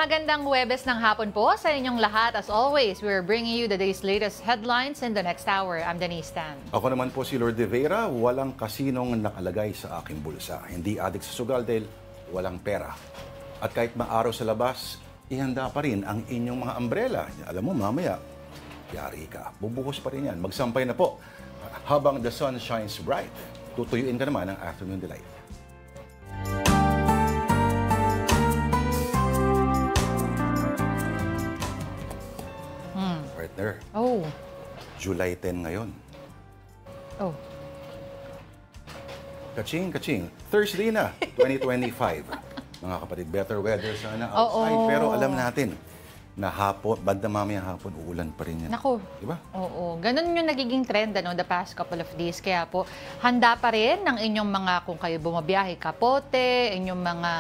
Magandang Huwebes ng hapon po sa inyong lahat. As always, we're bringing you the day's latest headlines in the next hour. I'm Denise Tan. Ako naman po si Lord De Vera, walang kasinong nakalagay sa aking bulsa. Hindi adik sa sugal dahil walang pera. At kahit maaraw sa labas, ihanda pa rin ang inyong mga umbrella. Alam mo, mamaya, yari ka. Bubuhos pa rin yan. Magsampay na po. Habang the sun shines bright, tutuyuin ka naman ang afternoon delight. Partner. Oh. July 10 ngayon. Oh. Kaching, kaching. Thursday na, 2025. Mga kapatid, better weather sana outside. Oo. Pero alam natin, na hapon, banda mamaya hapon, uulan pa rin yan. Naku. Diba? Oo. Ganun yung nagiging trend the past couple of days. Kaya po, handa pa rin ng inyong mga, kung kayo bumabiyahe, kapote, inyong mga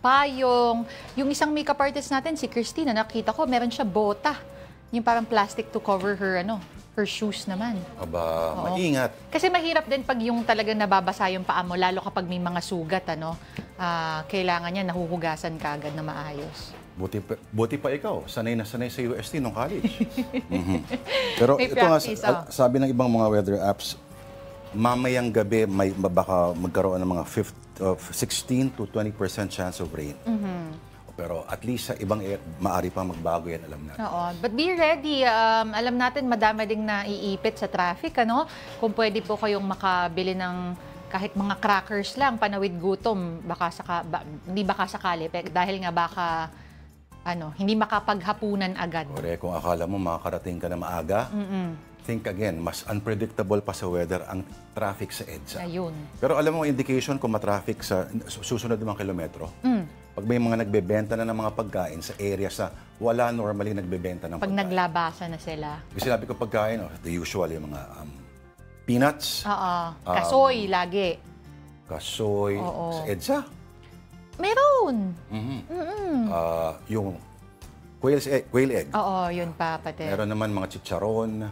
payong. Yung isang makeup artist natin, si Christina, nakita ko, meron siya bota. Yung parang plastic to cover her, her shoes naman. Aba, Oo. maingat. Kasi mahirap din pag yung talagang nababasa yung paa mo, lalo kapag may mga sugat, kailangan niya nahuhugasan ka agad na maayos. Buti pa ikaw, sanay na sanay sa UST nung college. Pero May ito nga, practice, sabi ng ibang mga weather apps, mamayang gabi baka magkaroon ng mga 16 to 20% chance of rain. Pero at least sa ibang maari pa magbago yan, alam natin. Oo. But be ready. Alam natin, madami ding naiipit sa traffic, Kung pwede po kayong makabili ng kahit mga crackers lang, panawid gutom, hindi baka sakali, dahil nga baka, hindi makapaghapunan agad. Kore, kung akala mo makakarating ka na maaga, think again, mas unpredictable pa sa weather ang traffic sa EDSA. Ayun. Pero alam mo, indication kung matraffic sa susunod ng mga kilometro, pag may mga nagbebenta na ng mga pagkain sa area sa wala normally nagbebenta ng Pag pagkain. naglabasa na sila. Kasi sinabi ko pagkain, the usual, yung mga peanuts. Oo. Kasoy, lagi. Kasoy. Oo. Sa EDSA. Meron. Yung quail egg. Oo, yun pa, pati. Meron naman mga chicharon,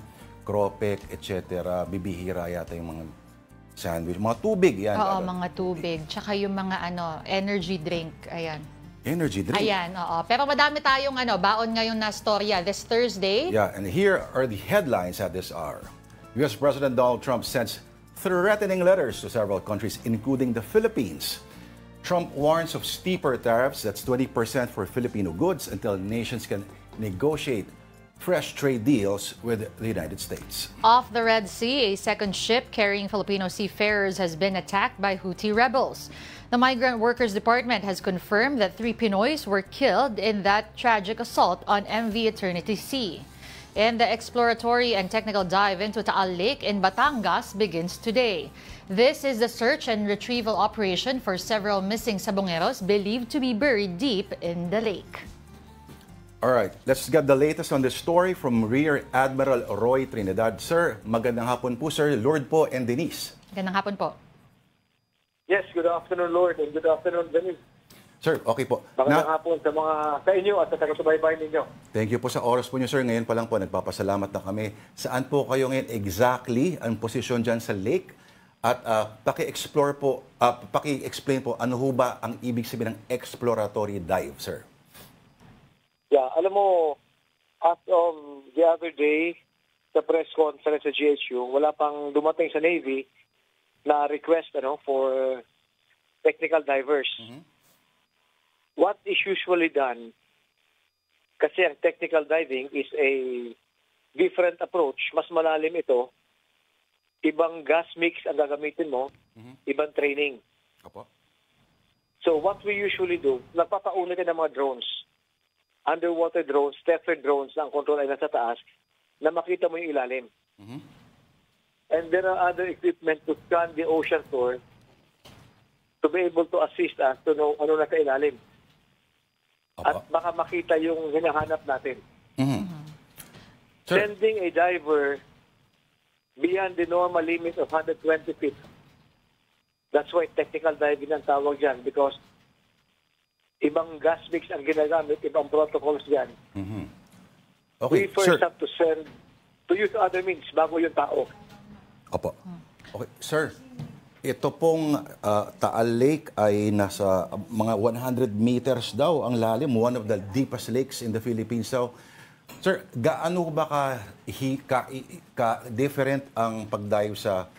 cropek, etc. Bibihira yata yung mga sandwich. Mga tubig, yan. Oo, mga tubig. Tsaka yung mga energy drink. Ayan. Energy drink. Ayan, oo. Pero madami tayong baon ngayon na storya this Thursday. Yeah, and here are the headlines at this hour. U.S. President Donald Trump sends threatening letters to several countries, including the Philippines. Trump warns of steeper tariffs, that's 20% for Filipino goods, until nations can negotiate fresh trade deals with the United States. Off the Red Sea, a second ship carrying Filipino seafarers has been attacked by Houthi rebels. The Migrant Workers Department has confirmed that 3 Pinoys were killed in that tragic assault on MV Eternity Sea. And the exploratory and technical dive into Taal Lake in Batangas begins today. This is the search and retrieval operation for several missing sabongeros believed to be buried deep in the lake. All right, let's get the latest on this story from Rear Admiral Roy Trinidad. Sir, magandang hapon po, sir. Lord po and Denise. Magandang hapon po. Yes, good afternoon, Lord, and good afternoon, Denise. Sir, okay po. Magandang hapon sa inyo at sa taga-subaybay ninyo. Thank you po sa oras po niyo, sir. Ngayon pa lang po, nagpapasalamat na kami. Saan po kayo ngayon exactly ang posisyon dyan sa lake? At paki-explain po, ano ho ba ang ibig sabihin ng exploratory dive, sir? Yeah, alam mo, as of the other day, sa press conference sa GHU, wala pang dumating sa Navy na request for technical divers. What is usually done, kasi ang technical diving is a different approach, mas malalim ito, ibang gas mix ang gagamitin mo, ibang training. Opo. So what we usually do, nagpapauna din ng mga drones. Underwater drones, tethered drones na ang control ay nasa taas, na makita mo yung ilalim. And there are other equipment to scan the ocean floor to be able to assist us to know ano nasa ilalim. At baka makita yung hinahanap natin. Sir. Sending a diver beyond the normal limit of 120 feet. That's why technical diving ang tawag dyan, because ibang gas mix ang ginagamit, ibang protocols dyan. Okay, We first sir. have to use other means bago yung tao. Opo. Okay, sir. Ito pong Taal Lake ay nasa mga 100 meters daw ang lalim, one of the deepest lakes in the Philippines daw. Sir, gaano ba different ang pagdive sa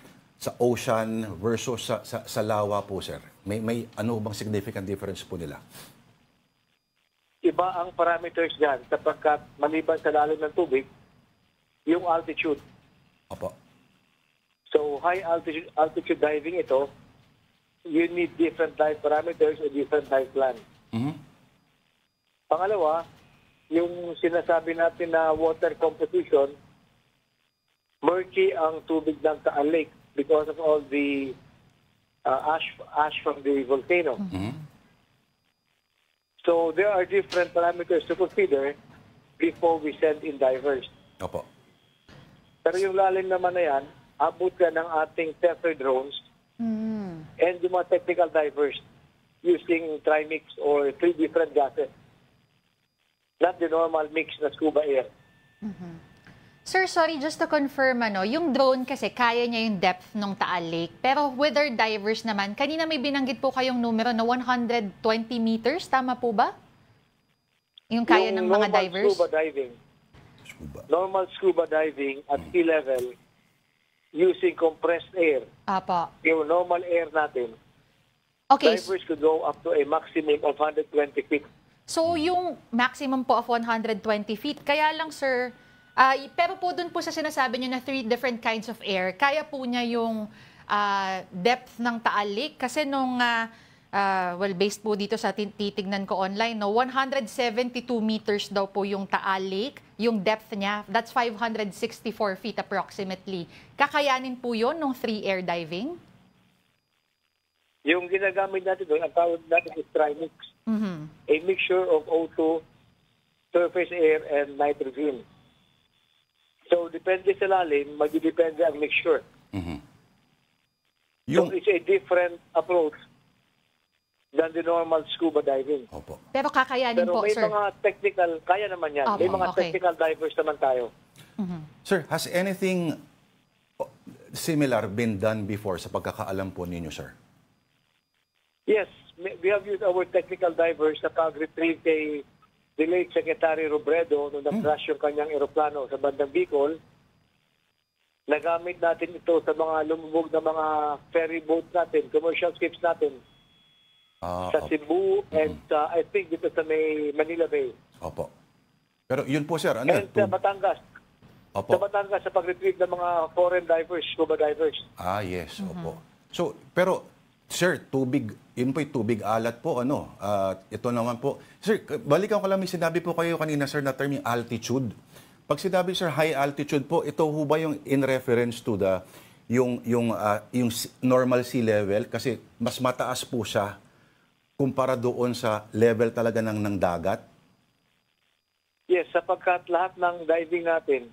ocean versus sa lawa po, sir? May ano bang significant difference po nila? Iba ang parameters dyan sapagkat maliban sa lalim ng tubig, yung altitude. Opo. So high altitude diving ito, you need different dive parameters and different dive plan. Mhm. Pangalawa, yung sinasabi natin na water composition, murky ang tubig ng Taal Lake because of all the ash from the volcano. Mhm. So there are different parameters to consider before we send in divers. Opo. Pero yung lalim naman na yan, abot ka ng ating tether drones and yung mga technical divers using trimix or 3 different gases. Not the normal mix na scuba air. Sir, sorry, just to confirm, yung drone kasi kaya niya yung depth ng Taal Lake. Pero with our divers naman, kanina may binanggit po kayong numero na 120 meters. Tama po ba? Yung kaya ng mga divers? Scuba diving. Normal scuba diving at sea level using compressed air. Apo. Yung normal air natin, Okay. divers could go up to a maximum of 120 feet. So, yung maximum po of 120 feet. Kaya lang, sir, pero po dun po sa sinasabi nyo na 3 different kinds of air, kaya po niya yung depth ng Taal Lake. Kasi nung, based po dito sa titignan ko online, 172 meters daw po yung Taal Lake. Yung depth niya, that's 564 feet approximately. Kakayanin po yun nung 3 air diving? Yung ginagamit natin doon, ang tawag natin is trimix. A mixture of O2, surface air, and nitrogen. So, depende sa lalim, magdidepende ang mixture. Mhm. So, it's a different approach than the normal scuba diving. Opo. Pero kakayanin Pero po, may sir. mga technical, kaya naman yan. Opo, May mga okay. technical divers naman tayo. Sir, has anything similar been done before sa pagkakaalam po ninyo, sir? Yes, we have used our technical divers sa pag-retrieve kay the late Secretary Robredo nung nag-crash yung kanyang eroplano sa bandang Bicol. Nagamit natin ito sa mga lumubog na mga ferry boat natin, commercial ships natin sa Cebu and I think dito sa may Manila Bay. Opo. Pero yun po, sir, ano? And sa Batangas. Opo. Sa Batangas, sa pag-retrieve ng mga foreign divers, scuba divers. Yes, opo. So, pero, sir, tubig, yun po yung tubig alat po, ano? Ito naman po. Sir, balikan ko lang, may sinabi po kayo kanina, sir, na term yung altitude. Pag sinabi, sir, high altitude po, ito ho ba yung in reference to the, yung normal sea level? Kasi mas mataas po siya kumpara doon sa level talaga ng dagat? Yes, sapagkat lahat ng diving natin,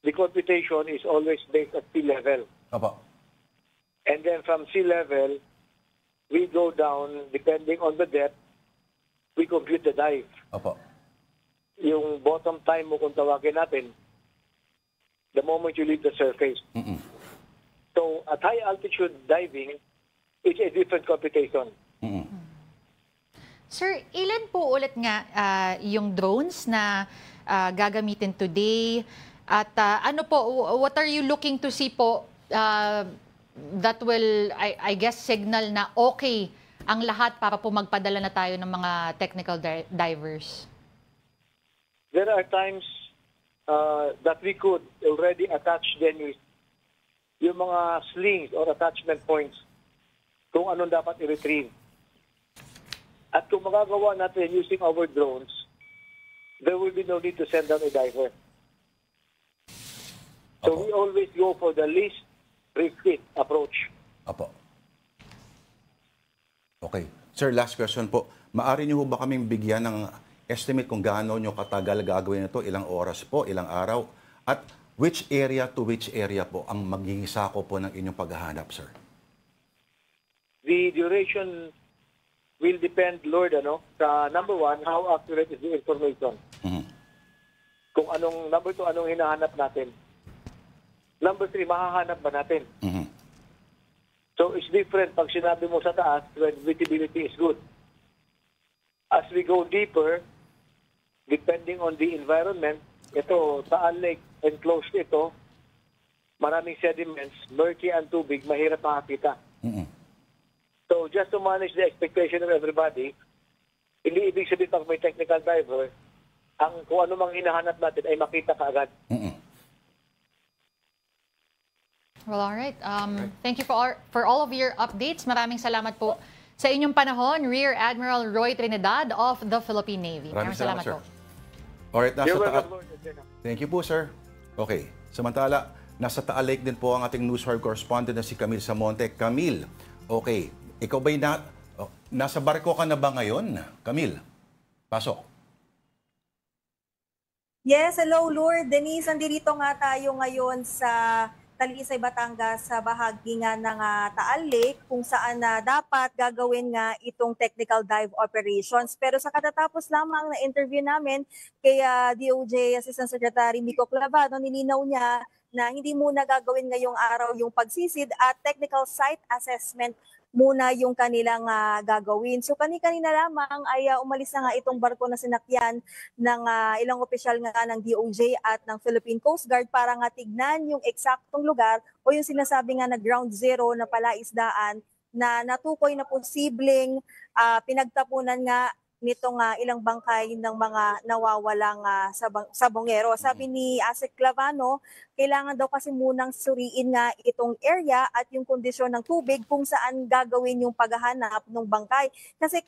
the computation is always based at sea level. Opo. And then from sea level, we go down, depending on the depth, we compute the dive. Opo. Yung bottom time mo kung tawagin natin, the moment you leave the surface. Mm-mm. So at high altitude diving, it's a different computation. Mm-mm. Sir, ilan po ulit nga yung drones na gagamitin today? At ano po, what are you looking to see po that will, I guess, signal na okay ang lahat para po magpadala na tayo ng mga technical divers? There are times that we could already attach then yung mga slings or attachment points kung anong dapat i-retrieve. At kung magagawa natin using our drones, there will be no need to send down a diver. So we always go for the least risky approach. Opo. Okay. Sir, last question po. Maari niyo ba kaming bigyan ng estimate kung gaano nyo katagal gagawin ito? Ilang oras po, ilang araw? At which area to which area po ang magiging sako po ng inyong paghahanap, sir? The duration will depend, Lord, sa number one, how accurate is the information. Mhm. Kung number two, anong hinahanap natin. Number three, mahahanap ba natin? Mhm. So it's different pag sinabi mo sa taas when visibility is good. As we go deeper, depending on the environment, ito, Taal Lake, enclosed ito, maraming sediments, murky ang tubig, mahirap makakita. So just to manage the expectation of everybody, hindi ibig sabihin pag may technical diver, kung ano mang hinahanap natin ay makita kaagad. Well, all right. Thank you for all of your updates. Maraming salamat po sa inyong panahon, Rear Admiral Roy Trinidad of the Philippine Navy. Maraming salamat, sir. po. Alright, You're welcome, Lord. Thank you po, sir. Okay, samantala, nasa Taal Lake din po ang ating News 5 correspondent na si Camille Samonte. Camille, okay, ikaw ba'y nasa barko ka na ba ngayon? Camille, pasok. Yes, hello Lord. Denise, nandito nga tayo ngayon sa Talisay, Batangas sa bahagi nga ng Taal Lake kung saan dapat gagawin nga itong technical dive operations. Pero sa katatapos lamang na interview namin kay DOJ Assistant Secretary Mico Clavado, nilinaw niya na hindi muna gagawin ngayong araw yung pagsisid at technical site assessment muna yung kanilang gagawin. So kanina lamang ay umalis na nga itong barko na sinakyan ng ilang opisyal nga ng DOJ at ng Philippine Coast Guard para nga tignan yung eksaktong lugar o yung sinasabi nga na ground zero na palaisdaan na natukoy na posibleng pinagtapunan nga nitong ilang bangkay ng mga nawawalang sabongero. Sabi ni Asik Clavano, kailangan daw kasi munang suriin nga itong area at yung kondisyon ng tubig kung saan gagawin yung paghahanap ng bangkay. Kasi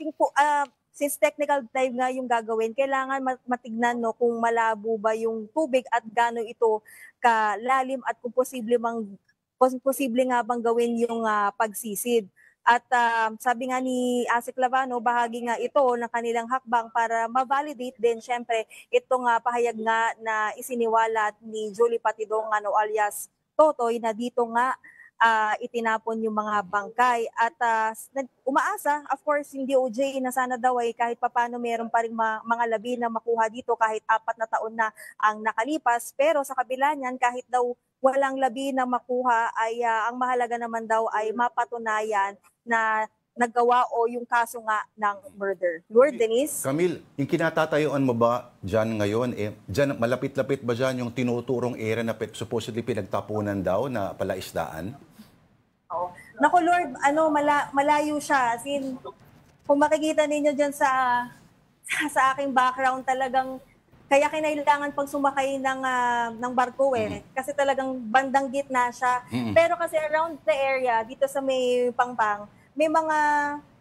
since technical dive nga yung gagawin, kailangan matignan kung malabo ba yung tubig at gaano ito kalalim at kung posible nga bang gawin yung pagsisid. At sabi nga ni Asik Clavano, bahagi nga ito ng kanilang hakbang para ma-validate din syempre itong pahayag nga na isiniwalat ni Julie Patidong alias Totoy na dito nga itinapon yung mga bangkay. At umaasa, of course, yung DOJ na sana daw ay kahit papano meron pa rin mga labi na makuha dito kahit 4 na taon na ang nakalipas. Pero sa kabila niyan, kahit daw walang labi na makuha ay ang mahalaga naman daw ay mapatunayan na naggawa o yung kaso nga ng murder. Lord, Denise? Camille, yung kinatatayuan mo ba dyan ngayon, dyan, malapit-lapit ba dyan yung tinuturong area na supposedly pinagtapunan daw na palaisdaan? Oo. Naku Lord, malayo siya. As in, kung makikita ninyo dyan sa aking background, talagang kaya kinailangan pag sumakay ng barko kasi talagang bandang gitna siya. Pero kasi around the area, dito sa may Pangpang, may mga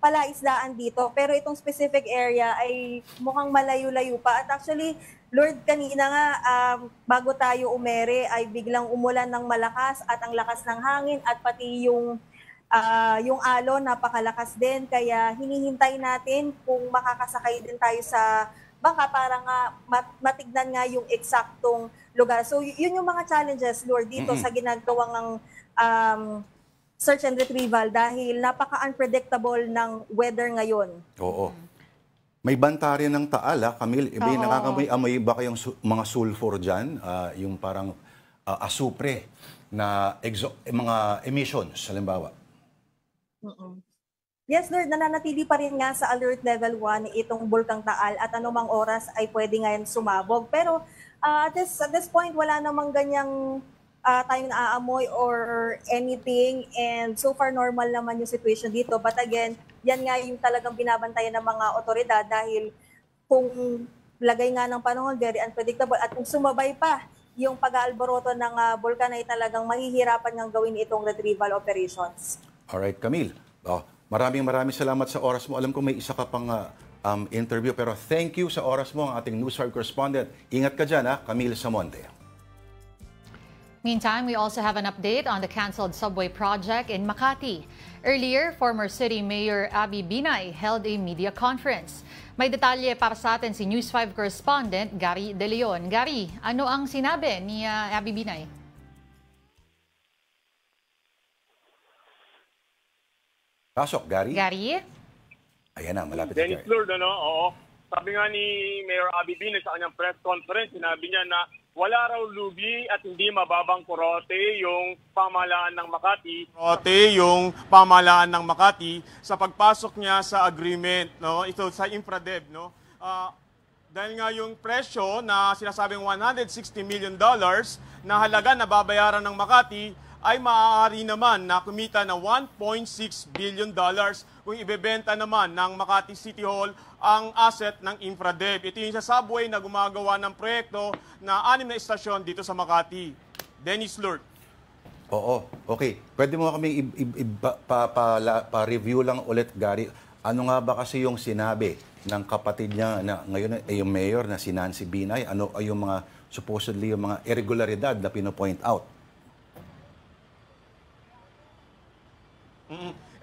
palaisdaan dito. Pero itong specific area ay mukhang malayo-layo pa. At actually, Lord, kanina nga, bago tayo umere, ay biglang umulan ng malakas at ang lakas ng hangin at pati yung alon, napakalakas din. Kaya hinihintay natin kung makakasakay din tayo sa baka para nga matignan nga yung eksaktong lugar. So yun yung mga challenges, Lord, dito sa ginagawang ng search and retrieval dahil napaka-unpredictable ng weather ngayon. Oo. May banta rin ng Taal, Camille. Iba nakakamoy ba kayong mga sulfur dyan? Yung parang asupre na mga emissions, halimbawa? Yes, Lord, nananatili pa rin nga sa alert level 1 itong Bulkang Taal at anumang oras ay pwede ngayon sumabog. Pero at this point, wala namang ganyang tayong naaamoy or anything. And so far, normal naman yung situation dito. But again, yan nga yung talagang binabantayan ng mga otoridad dahil kung lagay nga ng panahon, very unpredictable. At kung sumabay pa yung pag-aalboroto ng bulkan ay talagang mahihirapan ngang gawin itong retrieval operations. Alright, Camille. Maraming salamat sa oras mo. Alam ko may isa ka pang interview, pero thank you sa oras mo, ang ating News 5 correspondent. Ingat ka dyan, Camille Samonte. Meantime, we also have an update on the canceled subway project in Makati. Earlier, former City Mayor Abby Binay held a media conference. May detalye para sa atin si News 5 correspondent Gary De Leon. Gary, ano ang sinabi ni Abby Binay? Pasok, Gary. Gary? Ayan na, malapit na Dennis Gary. Lord, oo. Sabi nga ni Mayor Abby Binay sa kanyang press conference, sinabi niya na wala raw lugi at hindi mababang kurote yung pamahalaan ng Makati. Sa pagpasok niya sa agreement, no? Ito sa InfraDev, no? Dahil nga yung presyo na sinasabing $160 million na halaga na babayaran ng Makati ay maaari naman na kumita na $1.6 billion kung ibebenta naman ng Makati City Hall ang asset ng InfraDev. Ito yung sa subway na gumagawa ng proyekto na 6 na istasyon dito sa Makati. Dennis Lurt. Oo, okay. Pwede mo kami pa-review lang ulit, Gary. Ano nga ba kasi yung sinabi ng kapatid niya na ngayon ay yung mayor na si Nancy Binay? Ano ay yung mga supposedly yung mga irregularidad na pino-point out?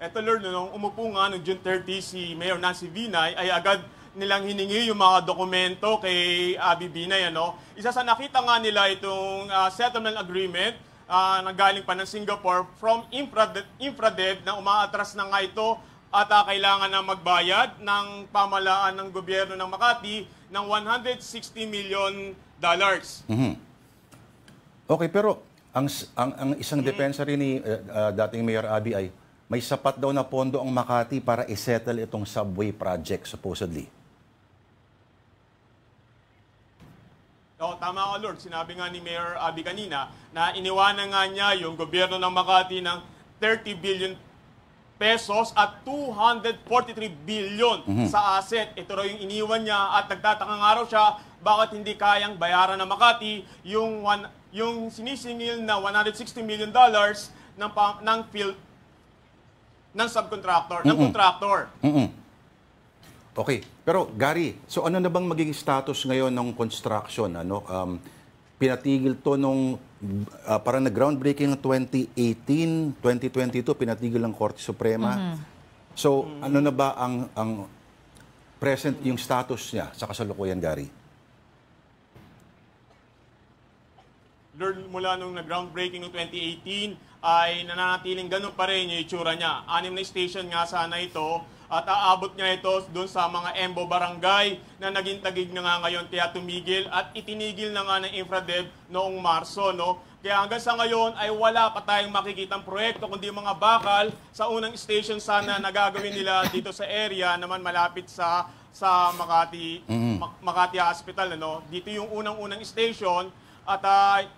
Eto Lord, nung umupo nga noong June 30 si Mayor Nancy Binay ay agad nilang hiningi yung mga dokumento kay Abby Binay. Isa sa nakita nga nila itong settlement agreement na galing pa ng Singapore from InfraDev na umaatras na nga ito at kailangan na magbayad ng pamahalaan ng gobyerno ng Makati ng $160 million. Okay, pero ang isang depensa rin ni dating Mayor Abby ay may sapat daw na pondo ang Makati para isettle itong subway project, supposedly. Tama ka, Lord. Sinabi nga ni Mayor Abby kanina na iniwanan nga niya yung gobyerno ng Makati ng 30 billion pesos at 243 billion sa asset. Ito raw yung iniwan niya at nagtataka nga raw siya bakit hindi kayang bayaran ng Makati yung sinisingil na $160 million ng subcontractor, ng contractor. Okay. Pero Gary, so ano na bang magiging status ngayon ng construction? Pinatigil to nung parang nag-groundbreaking ng 2018, 2022, pinatigil ng Korte Suprema. So ano na ba ang present yung status niya sa kasalukuyan, Gary? Lord, mula nung nag-groundbreaking noong 2018 ay nananatiling ganun pa rin yung itsura niya. 6 na station nga sana ito at aabot niya ito doon sa mga Embo Barangay na naging tagig na nga ngayon kaya tumigil at itinigil na nga ng InfraDev noong Marso. Kaya hanggang sa ngayon ay wala pa tayong makikitang proyekto kundi mga bakal sa unang station sana na gagawin nila dito sa area naman malapit sa Makati Hospital. Dito yung unang station. At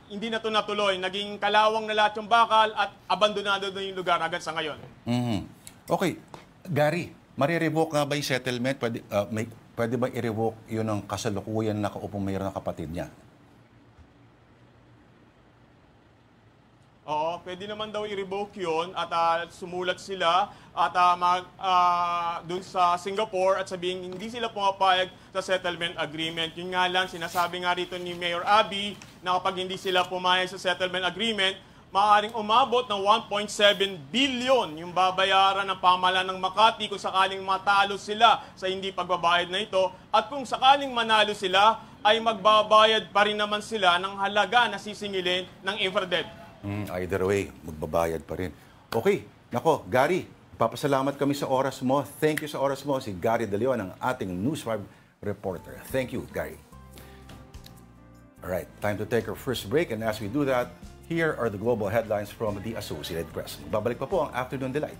hindi na ito natuloy. Naging kalawang na lahat yung bakal at abandonado na yung lugar agad sa ngayon. Okay. Gary, marirevoke nga ba yung settlement? Pwede ba i-revoke yun ang kasalukuyan na kaupong mayor na kapatid niya? Oo, pwede naman daw i-revoke yun at sumulat sila at dun sa Singapore at sabihin hindi sila pumapayag sa settlement agreement. Yun nga lang, sinasabi nga rito ni Mayor Abby na kapag hindi sila pumayag sa settlement agreement, maaaring umabot ng 1.7 billion yung babayaran ng pamahalaan ng Makati kung sakaling matalo sila sa hindi pagbabayad na ito. At kung sakaling manalo sila, ay magbabayad pa rin naman sila ng halaga na sisingilin ng InfraDev. Either way, magbabayad pa rin. Okay. Nako, Gary, papasalamat kami sa oras mo. Thank you sa oras mo. Si Gary De Leon, ang ating News 5 reporter. Thank you, Gary. All right, time to take our first break. And as we do that, here are the global headlines from the Associated Press. Babalik pa po ang Afternoon Delight.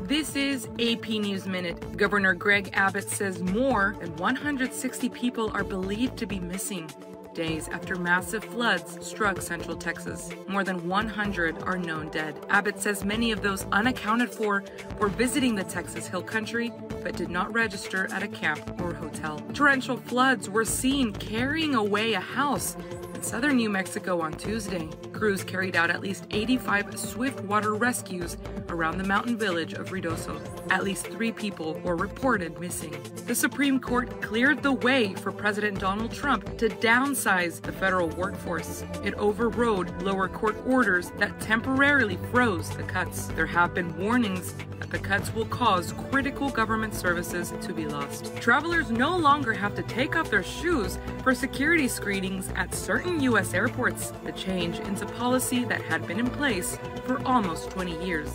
This is AP News Minute. Governor Greg Abbott says more than 160 people are believed to be missing days after massive floods struck central Texas. More than 100 are known dead. Abbott says many of those unaccounted for were visiting the Texas Hill Country but did not register at a camp or hotel. Torrential floods were seen carrying away a house in southern New Mexico on Tuesday. Crews carried out at least 85 swift water rescues around the mountain village of Ruidoso. At least 3 people were reported missing. The Supreme Court cleared the way for President Donald Trump to downsize the federal workforce. It overrode lower court orders that temporarily froze the cuts. There have been warnings that the cuts will cause critical government services to be lost. Travelers no longer have to take off their shoes for security screenings at certain U.S. airports. The change is a policy that had been in place for almost 20 years.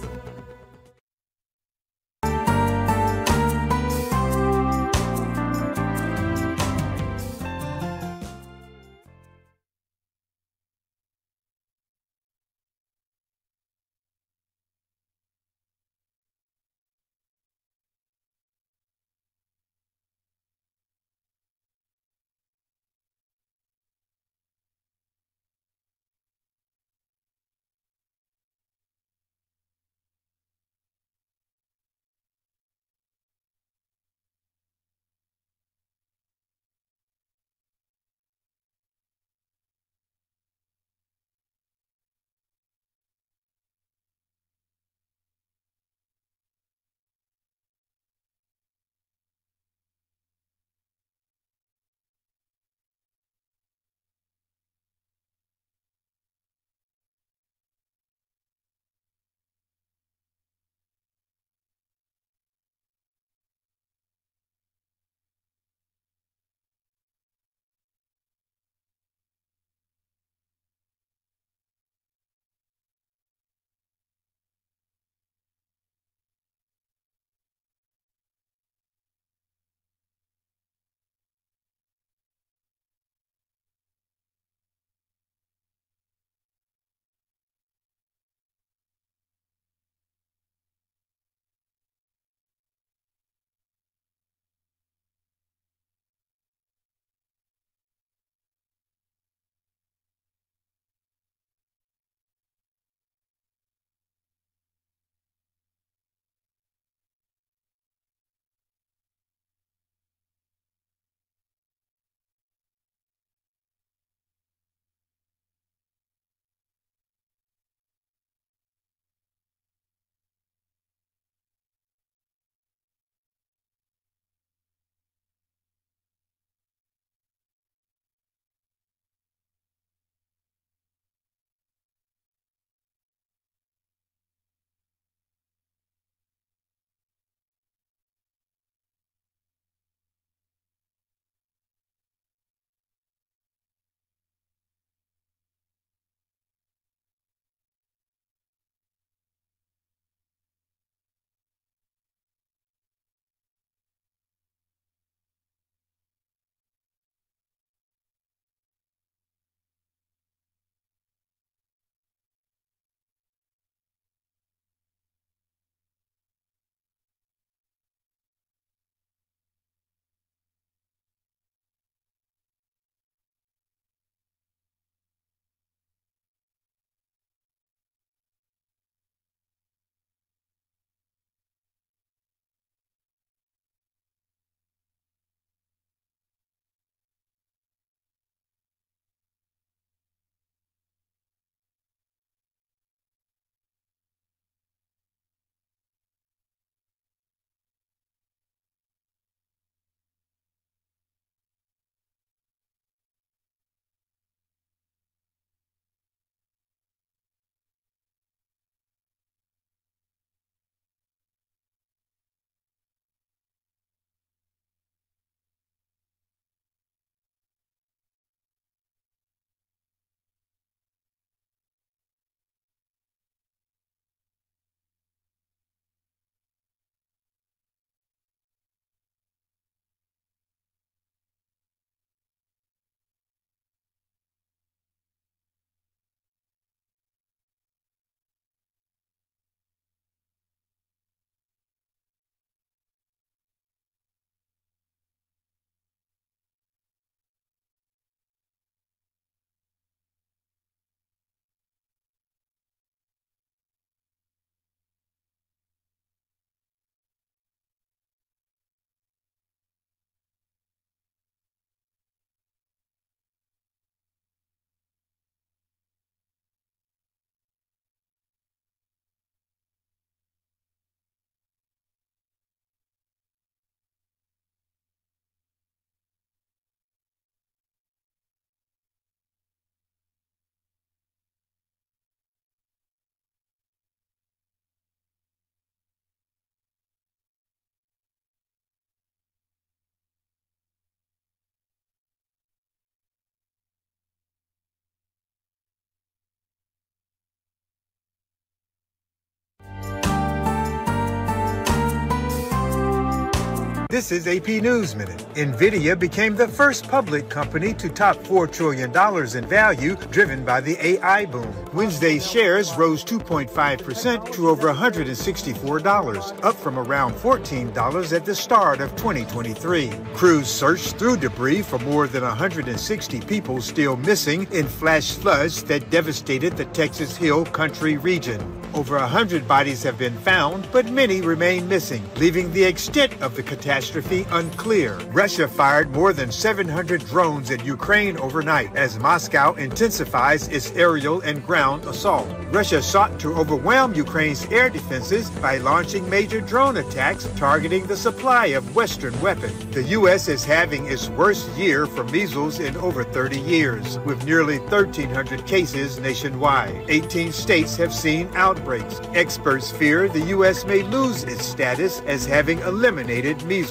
This is AP News Minute. NVIDIA became the first public company to top $4 trillion in value, driven by the AI boom. Wednesday's shares rose 2.5% to over $164, up from around $14 at the start of 2023. Crews searched through debris for more than 160 people still missing in flash floods that devastated the Texas Hill Country region. Over 100 bodies have been found, but many remain missing, leaving the extent of the catastrophe unclear. Russia fired more than 700 drones at Ukraine overnight as Moscow intensifies its aerial and ground assault. Russia sought to overwhelm Ukraine's air defenses by launching major drone attacks targeting the supply of Western weapons. The U.S. is having its worst year for measles in over 30 years, with nearly 1,300 cases nationwide. 18 states have seen outbreaks. Experts fear the U.S. may lose its status as having eliminated measles.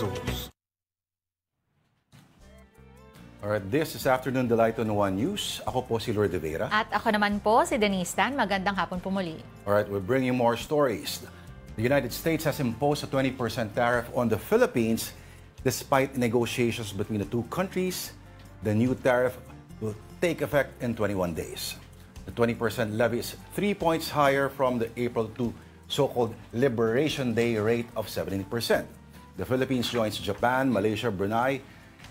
Alright, this is Afternoon Delight on One News. Ako po si Lord de Vera. At ako naman po si Denise Tan. Magandang hapon po muli. Alright, we're bringing more stories. The United States has imposed a 20% tariff on the Philippines despite negotiations between the two countries. The new tariff will take effect in 21 days. The 20% levy is 3 points higher from the April 2 so-called Liberation Day rate of 17%. The Philippines joins Japan, Malaysia, Brunei,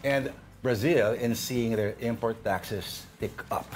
and Brazil in seeing their import taxes tick up.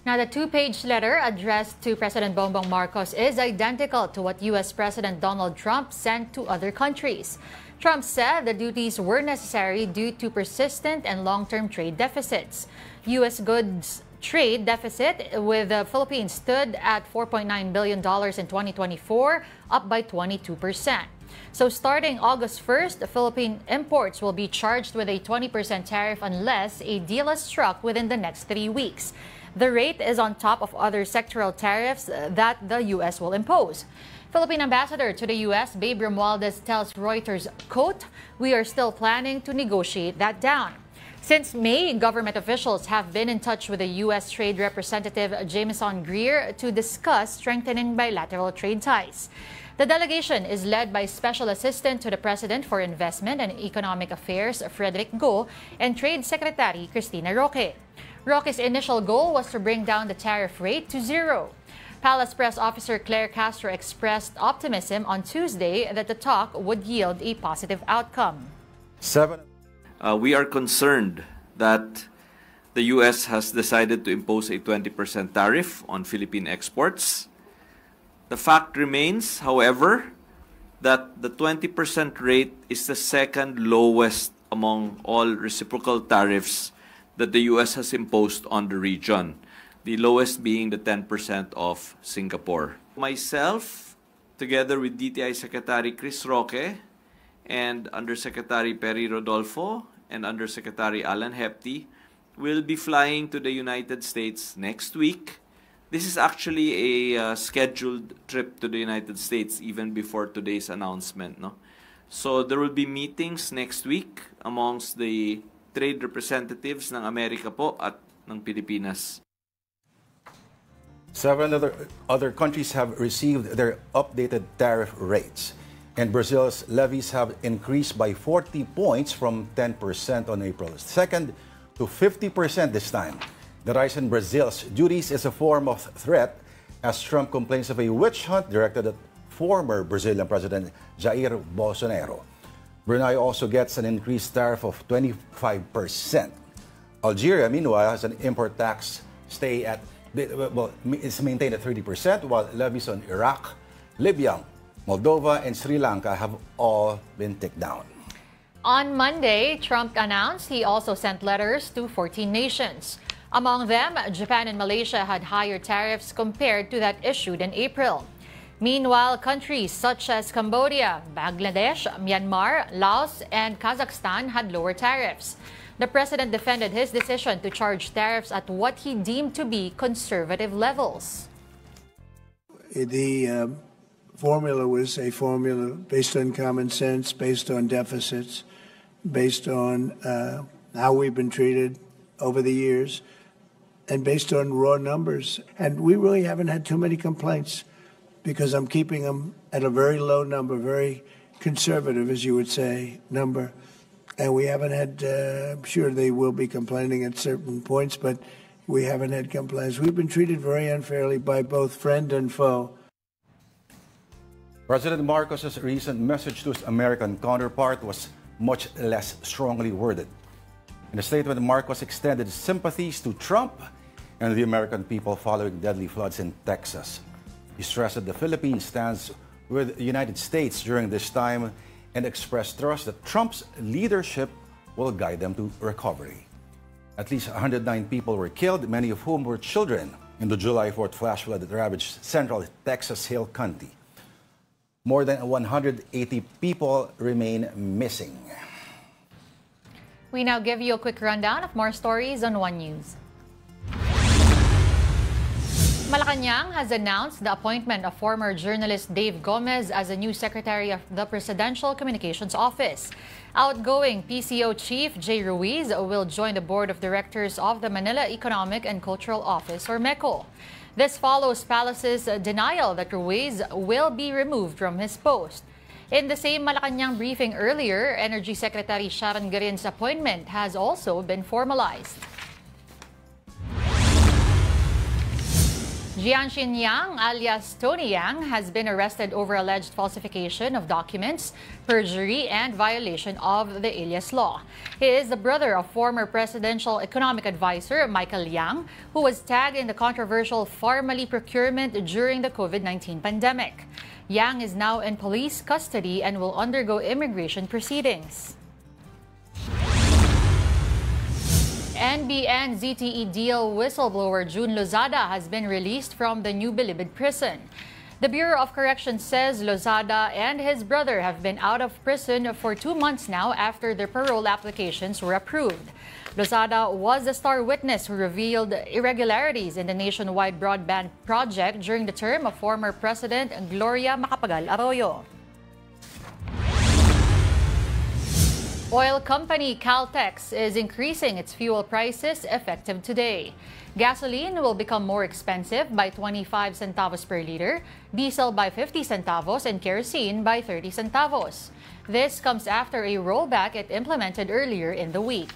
Now, the two-page letter addressed to President Bongbong Marcos is identical to what U.S. President Donald Trump sent to other countries. Trump said the duties were necessary due to persistent and long-term trade deficits. U.S. goods trade deficit with the Philippines stood at $4.9 billion in 2024, up by 22%. So starting August 1st, the Philippine imports will be charged with a 20% tariff unless a deal is struck within the next 3 weeks. The rate is on top of other sectoral tariffs that the U.S. will impose. Philippine Ambassador to the U.S., Babe Romualdez, tells Reuters, quote, "We are still planning to negotiate that down." Since May, government officials have been in touch with the U.S. Trade Representative Jameson Greer to discuss strengthening bilateral trade ties. The delegation is led by Special Assistant to the President for Investment and Economic Affairs, Frederick Go, and Trade Secretary Cristina Roque. Roque's initial goal was to bring down the tariff rate to zero. Palace Press Officer Claire Castro expressed optimism on Tuesday that the talk would yield a positive outcome. We are concerned that the U.S. has decided to impose a 20% tariff on Philippine exports. The fact remains, however, that the 20% rate is the second lowest among all reciprocal tariffs that the U.S. has imposed on the region, the lowest being the 10% of Singapore. Myself, together with DTI Secretary Chris Roque and Undersecretary Perry Rodolfo and Undersecretary Alan Hepty, will be flying to the United States next week. This is actually a scheduled trip to the United States even before today's announcement. No? So there will be meetings next week amongst the trade representatives ng Amerika po at ng Pilipinas. 7 other countries have received their updated tariff rates, and Brazil's levies have increased by 40 points from 10% on April 2nd to 50% this time. The rise in Brazil's duties is a form of threat as Trump complains of a witch hunt directed at former Brazilian President Jair Bolsonaro. Brunei also gets an increased tariff of 25%. Algeria, meanwhile, has an import tax it's maintained at 30%, while levies on Iraq, Libya, Moldova, and Sri Lanka have all been taken down. On Monday, Trump announced he also sent letters to 14 nations. Among them, Japan and Malaysia had higher tariffs compared to that issued in April. Meanwhile, countries such as Cambodia, Bangladesh, Myanmar, Laos, and Kazakhstan had lower tariffs. The president defended his decision to charge tariffs at what he deemed to be conservative levels. The formula was a formula based on common sense, based on deficits, based on how we've been treated over the years, and based on raw numbers. And we really haven't had too many complaints because I'm keeping them at a very low number, very conservative, as you would say, number. And we haven't had, I'm sure they will be complaining at certain points, but we haven't had complaints. We've been treated very unfairly by both friend and foe. President Marcos's recent message to his American counterpart was much less strongly worded. In a statement, Marcos extended sympathies to Trump and the American people following deadly floods in Texas. He stressed that the Philippines stands with the United States during this time and expressed trust that Trump's leadership will guide them to recovery. At least 109 people were killed, many of whom were children, in the July 4th flash flood that ravaged central Texas Hill County. More than 180 people remain missing. We now give you a quick rundown of more stories on One News. Malacanang has announced the appointment of former journalist Dave Gomez as a new secretary of the Presidential Communications Office. Outgoing PCO Chief Jay Ruiz will join the board of directors of the Manila Economic and Cultural Office, or MECO. This follows Palace's denial that Ruiz will be removed from his post. In the same Malacanang briefing earlier, Energy Secretary Sharon Garin's appointment has also been formalized. Jianxin Yang, alias Tony Yang, has been arrested over alleged falsification of documents, perjury, and violation of the alias law. He is the brother of former presidential economic advisor Michael Yang, who was tagged in the controversial Pharmally procurement during the COVID-19 pandemic. Yang is now in police custody and will undergo immigration proceedings. NBN ZTE deal whistleblower June Lozada has been released from the New Bilibid prison. The Bureau of Corrections says Lozada and his brother have been out of prison for 2 months now after their parole applications were approved. Lozada was a star witness who revealed irregularities in the nationwide broadband project during the term of former President Gloria Macapagal-Arroyo. Oil company Caltex is increasing its fuel prices effective today. Gasoline will become more expensive by 25 centavos per liter, diesel by 50 centavos, and kerosene by 30 centavos. This comes after a rollback it implemented earlier in the week.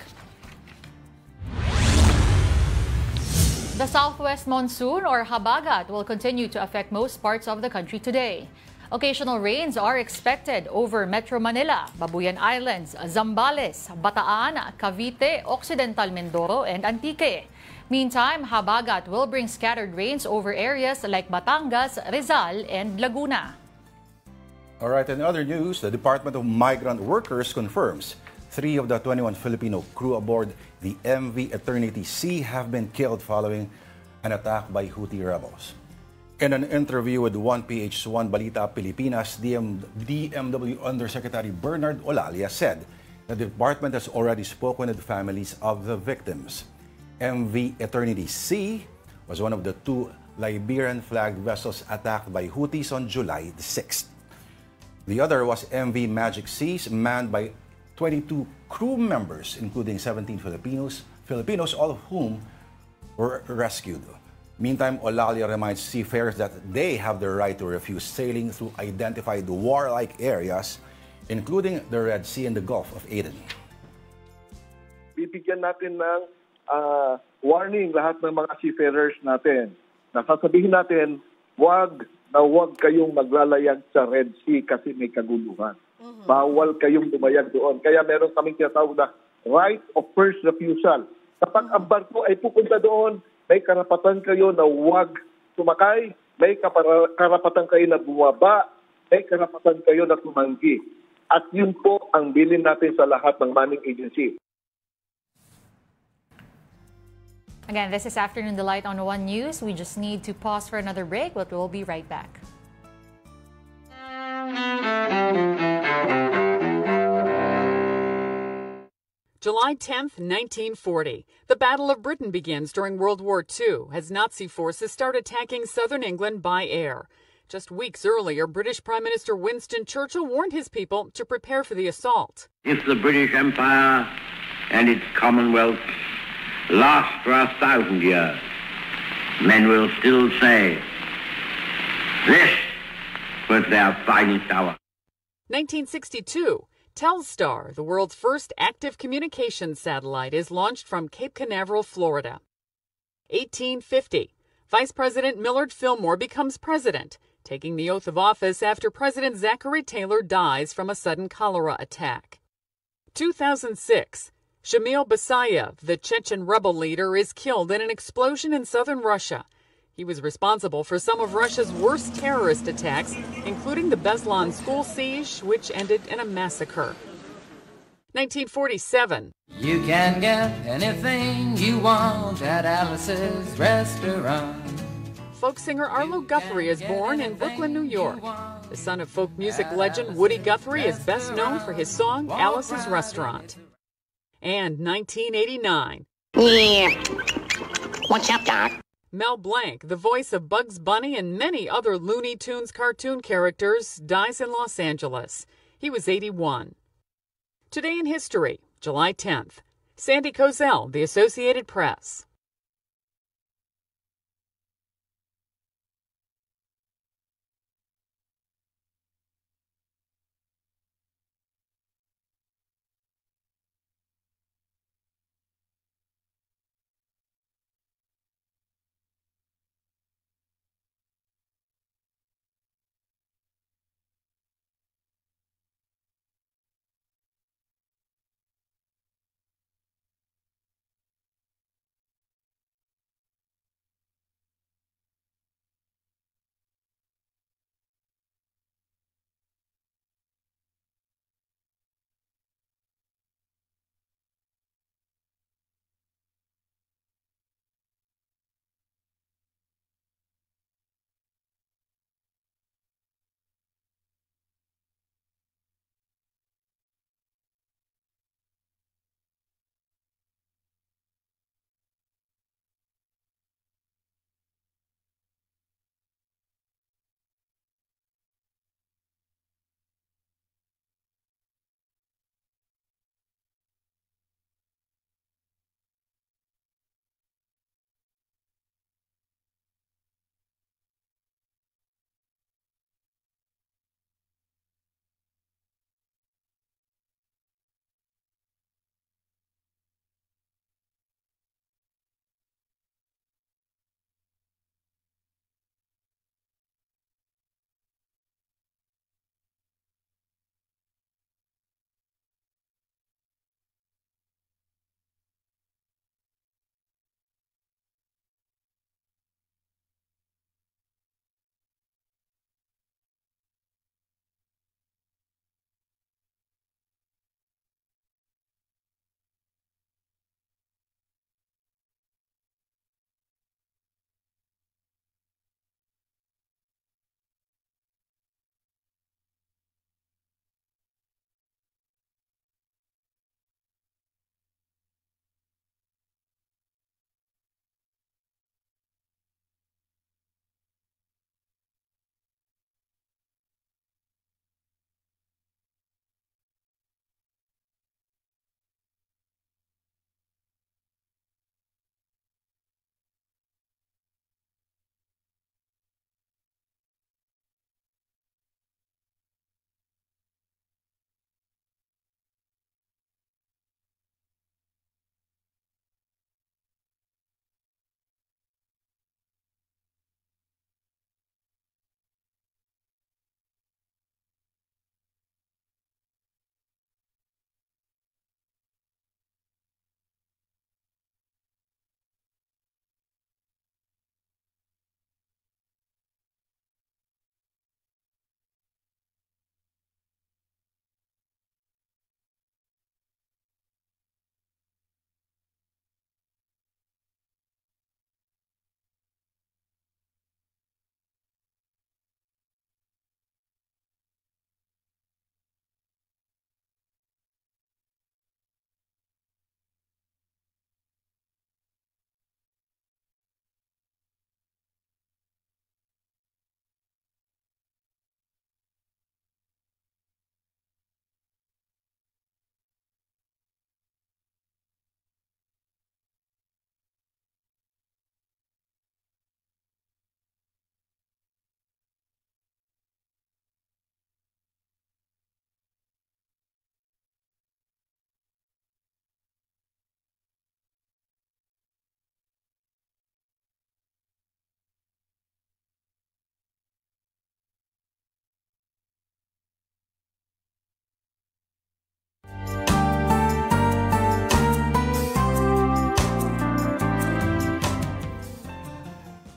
The southwest monsoon, or habagat, will continue to affect most parts of the country today. Occasional rains are expected over Metro Manila, Babuyan Islands, Zambales, Bataan, Cavite, Occidental Mindoro, and Antique. Meantime, habagat will bring scattered rains over areas like Batangas, Rizal, and Laguna. All right, in other news, the Department of Migrant Workers confirms 3 of the 21 Filipino crew aboard the MV Eternity Sea have been killed following an attack by Houthi rebels. In an interview with 1PH1 Balita Pilipinas, DMW Undersecretary Bernard Olalia said that the department has already spoken with the families of the victims. MV Eternity Sea was one of the 2 Liberian-flagged vessels attacked by Houthis on July 6th. The other was MV Magic Seas, manned by 22 crew members, including 17 Filipinos, all of whom were rescued. Meantime, Olalia reminds seafarers that they have the right to refuse sailing through identified warlike areas, including the Red Sea and the Gulf of Aden. Bibigyan natin ng warning lahat ng mga seafarers natin. Nasasabihin natin, wag kayong maglalayag sa Red Sea kasi may kaguluhan. Bawal kayong lumayag doon. Kaya meron kaming tinatawag na right of first refusal. Kapag ang barko ay pupunta doon, may karapatan kayo na huwag sumakay, may karapatan kayo na bumaba, may karapatan kayo na tumanggi. At yun po ang bilin natin sa lahat ng manning agency. Again, this is Afternoon Delight on One News. We just need to pause for another break, but we'll be right back. July 10th, 1940. The Battle of Britain begins during World War II as Nazi forces start attacking southern England by air. Just weeks earlier, British Prime Minister Winston Churchill warned his people to prepare for the assault. If the British Empire and its Commonwealth last for 1,000 years, men will still say, this was their finest hour. 1962, Telstar, the world's first active communications satellite, is launched from Cape Canaveral, Florida. 1850, Vice President Millard Fillmore becomes president, taking the oath of office after President Zachary Taylor dies from a sudden cholera attack. 2006, Shamil Basayev, the Chechen rebel leader, is killed in an explosion in southern Russia. He was responsible for some of Russia's worst terrorist attacks, including the Beslan school siege, which ended in a massacre. 1947. You can get anything you want at Alice's restaurant. Folk singer Arlo Guthrie is born in Brooklyn, New York. The son of folk music legend Woody Guthrie is best known for his song Alice's Restaurant. And 1989. Yeah. What's up, Doc? Mel Blanc, the voice of Bugs Bunny and many other Looney Tunes cartoon characters, dies in Los Angeles. He was 81. Today in history, July 10th. Sandy Kozel, The Associated Press.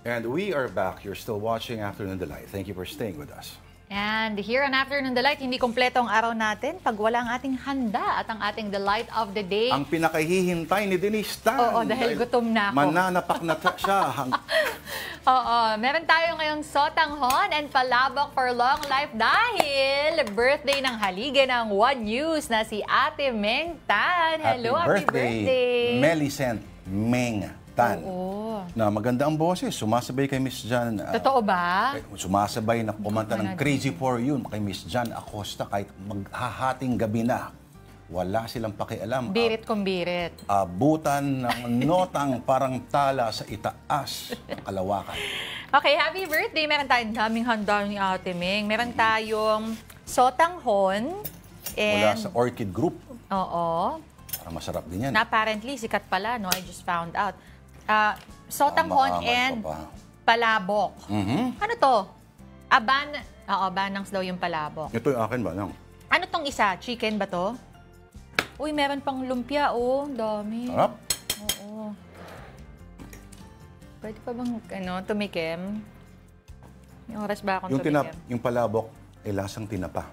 And we are back. You're still watching Afternoon Delight. Thank you for staying with us. And here on Afternoon Delight, hindi kompleto ang araw natin pag wala ang ating handa at ang ating delight of the day. Ang pinakahihintay ni Denise Tan. Oo, dahil gutom na ako. Mananapak na siya. Oo, meron tayo ngayong sotanghon and palabok for long life dahil birthday ng haligi ng One News na si Ate Meng Tan. Hello, happy birthday. Millicent Meng Tan. Oo. Na maganda ang boses. Sumasabay kay Miss Jan. Totoo ba? Sumasabay na kumanta ng Crazy For You kay Miss Jan Acosta kahit maghahating gabi na. Wala silang pakialam. Birit kong birit. Abutan ng notang parang tala sa itaas ng kalawakan. Okay, happy birthday. Meron tayong daming handa ni Ate Meng. Meron tayong sotanghon. Mula sa Orchid Group. Oo. Parang masarap din yan. Na apparently, sikat pala, no? I just found out. Sotanghon and palabok. Ano to? Banangs daw yung palabok. Ito yung akin, Banang. Ano tong isa? Chicken ba to? Uy, meron pang lumpia, oh. Dami. Sarap. Oo. Pwede pa bang, tumikim? May oras ba akong tumikim? Yung palabok, ay lasang tinapa.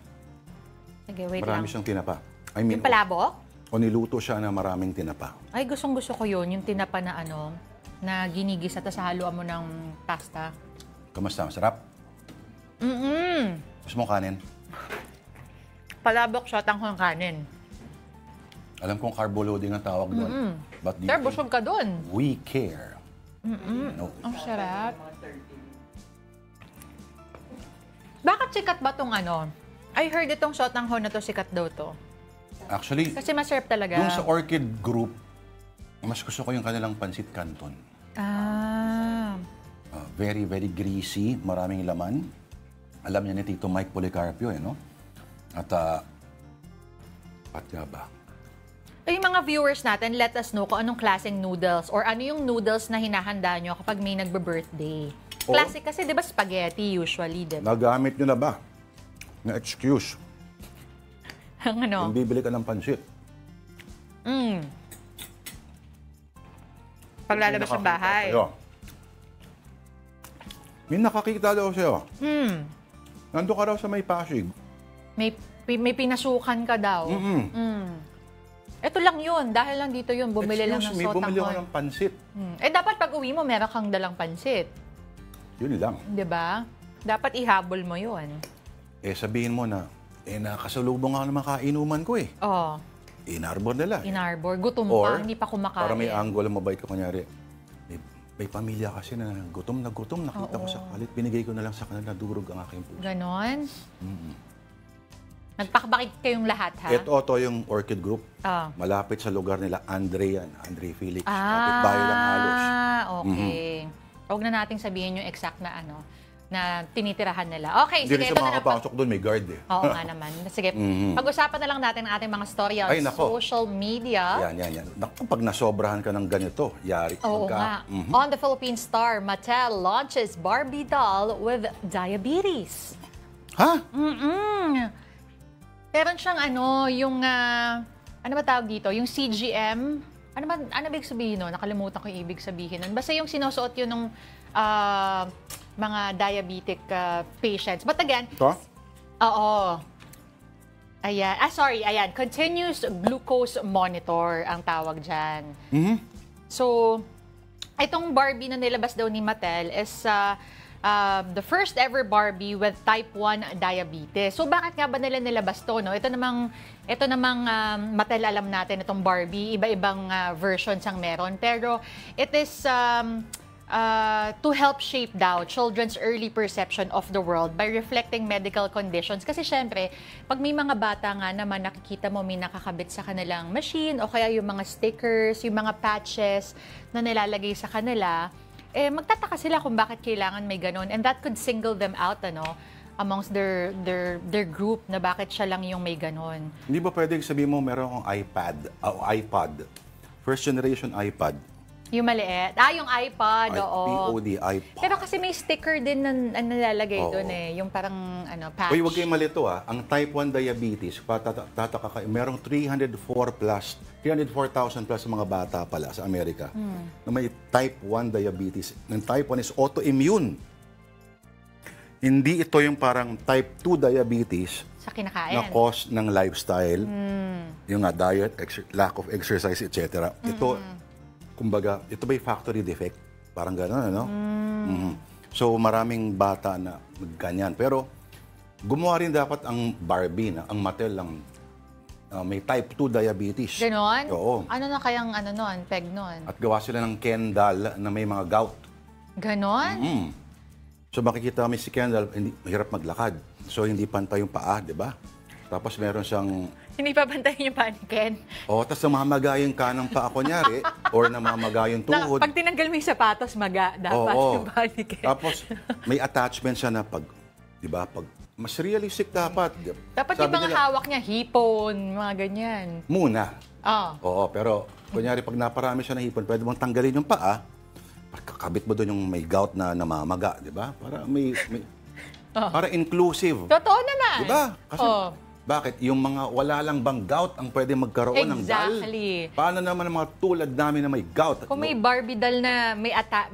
Sige, wait Marami lang. siyang tinapa. I mean, yung palabok? O niluto siya na maraming tinapa. Ay, gustong-gusto ko yun. Yung tinapa na na ginigis at sa haluan mo ng pasta. Kamusta? Masarap? Gusto mo kanin? Palabok, sotanghon, kanin. Alam kong carbo loading ang tawag doon. But Sir, busog ka doon. We care. No. Ang sarap. Bakit sikat ba tong I heard itong sotanghon na to sikat daw to. Actually, kasi masarap talaga. Yung sa Orchid Group, mas gusto ko yung kanilang pansit canton. Very, very greasy, maraming laman. Alam niya ni Tito Mike Policarpio, no? At, pat nga ba? Yung mga viewers natin, let us know kung anong klaseng noodles or ano yung noodles na hinahanda nyo kapag may nagbe-birthday. Classic kasi, di ba, spaghetti usually, di ba? Nagamit nyo na ba na excuse? Yung bibili ka ng pansit. Paglalabas ng bahay. May nakakita daw sa'yo. Nandun ka raw sa may Pasig. May pinasukan ka daw. Ito lang yun. Dahil lang dito yun. Bumili lang ng sotanghon. Bumili ko ng pansit. Dapat pag uwi mo, meron kang dalang pansit. Yun lang. Diba? Dapat ihabol mo yun. Sabihin mo na, nakasalubong ako ng mga kainuman ko eh. Oo. Inarbor nila. Inarbor. Gutom pa, hindi pa kumakain. Para may angle, mabait ka kunyari. May pamilya kasi na gutom na gutom. Nakita ko sa kalit. Binigay ko na lang sa kanila, durog ang aking puso. Ganon? Nagpakabakit kayong lahat, ha? Ito yung Orchid Group. Malapit sa lugar nila, Andre Felix. Kapitbahay lang halos. Okay. Huwag na nating sabihin yung exact na na tinitirahan nila. Okay, sige. Hindi rin siya makakapasok doon, may guard eh. Oo nga naman. Sige, pag-usapan na lang natin ang ating mga storya on social media. Yan. Naku, pag nasobrahan ka ng ganito, yari. Oo nga. On the Philippine Star, Mattel launches Barbie doll with diabetes. Ha? Meron siyang yung, ano ba tawag dito? Yung CGM. Ano ibig sabihin nun? Nakalimutan ko yung ibig sabihin nun. Basta yung sinusuot yun ng mga diabetic patients. But again, oo. Ayan. Ayan. Continuous glucose monitor ang tawag dyan. So, itong Barbie na nilabas daw ni Mattel is the first ever Barbie with type 1 diabetes. So, bakit nga ba nila nilabas to? No? Ito namang Mattel, alam natin itong Barbie. Iba-ibang versions ang meron. Pero, it is to help shape daw children's early perception of the world by reflecting medical conditions. Kasi syempre, pag may mga bata nga naman nakikita mo may nakakabit sa kanilang machine o kaya yung mga stickers, yung mga patches na nilalagay sa kanila, magtataka sila kung bakit kailangan may ganon. And that could single them out, amongst their group na bakit siya lang yung may ganon. Hindi ba pwedeng sabihin mo meron akong iPad, first generation iPad, Yung maliit. Yung iPod, oo. iPod, iPod. Pero kasi may sticker din na nalalagay doon eh. Yung parang patch. Uy, huwag kayong malito Ang type 1 diabetes, tataka kayo, merong 304,000 plus mga bata pala sa Amerika na may type 1 diabetes. Yung type 1 is autoimmune. Hindi ito yung parang type 2 diabetes sa kinakain. Na cause ng lifestyle, yung diet, lack of exercise, etc. Ito, kumbaga, ito ba yung factory defect? Parang gano'n, ano? So, maraming bata na ganyan. Pero, gumawa rin dapat ang Barbie, ang Mattel lang, may type 2 diabetes. Ganon? Oo. Ano na kayang peg nun? At gawa sila ng Ken doll na may mga gout. Ganon? So, makikita kami si Ken doll, mahirap maglakad. So, hindi pantay yung paa, di ba? Tapos, meron siyang hindi pa bantayan yung paa ni Ken. Tapos namamaga yung kanang paa, kunyari, or namamaga yung tuhod. Pag tinanggal mo yung sapatos, maga dapat yung paa ni Ken. Tapos, may attachment siya na di ba, mas realistic dapat. Dapat yung mga hawak niya, hipon, mga ganyan. Muna. Oo, pero, kunyari, pag naparami siya ng hipon, pwede mong tanggalin yung paa, kakabit mo doon yung may gout na namamaga, di ba? Para para inclusive. Totoo naman. Di ba? Kasi, bakit? Yung mga wala lang bang gout ang pwede magkaroon ng doll? Exactly. Paano naman ang mga tulad namin na may gout? Kung may Barbie doll na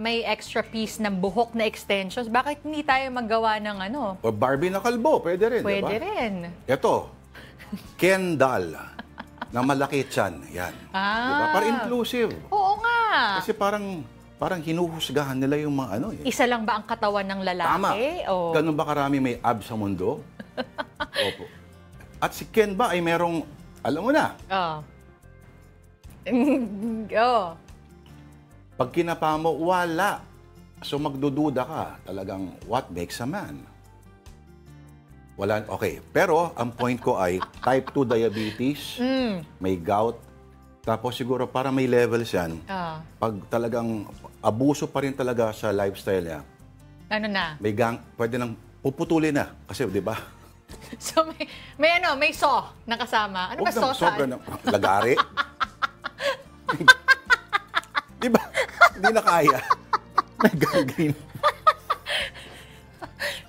may extra piece ng buhok na extensions, bakit hindi tayo maggawa ng O Barbie na kalbo, pwede rin, Pwede diba? rin. Ito, Ken doll na malaki tiyan. Yan. Diba? Para inclusive. Oo nga. Kasi parang hinuhusgahan nila yung mga Isa lang ba ang katawan ng lalaki? Tama. Ganun ba karami may abs sa mundo? Opo. At si Ken ba ay merong, alam mo na? Pag kinapa mo, wala. So magdududa ka. Talagang, what makes a man? Wala. Okay. Pero, ang point ko ay, type 2 diabetes, may gout, tapos siguro para may levels yan, pag talagang abuso pa rin talaga sa lifestyle niya, may pwede nang puputulin na. Kasi, di ba? So, may saw na kasama. Ano ba saw saan? Lagari. Di ba? Hindi na kaya. May gangrene.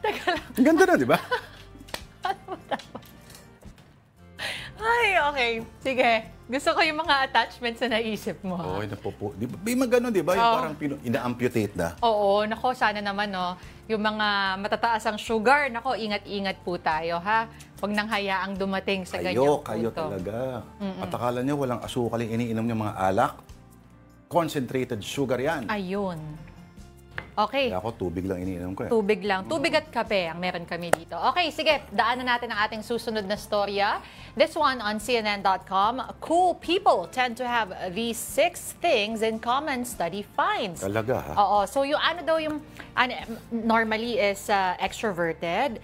Teka lang. Ang ganda na, di ba? Ay, okay. Sige. Gusto ko yung mga attachments na naisip mo. Oo, di ba? May mga ganun, di ba? Yung parang ina-amputate na. Oo, nako, sana naman, yung mga matataas ang sugar, nako, ingat-ingat po tayo, ha? Huwag nang hayaang dumating sa ganyang punto. Kayo talaga. At akala niyo walang asukal yung iniinom niyo mga alak? Concentrated sugar yan. Ayun. Okay. Kaya ako, tubig lang iniinom ko. Tubig lang. Tubig at kape ang meron kami dito. Okay, sige. Daanan natin ang ating susunod na storya. This one on CNN.com. Cool people tend to have these 6 things in common, study finds. Talaga, ha? Oo. So, yung normally is extroverted,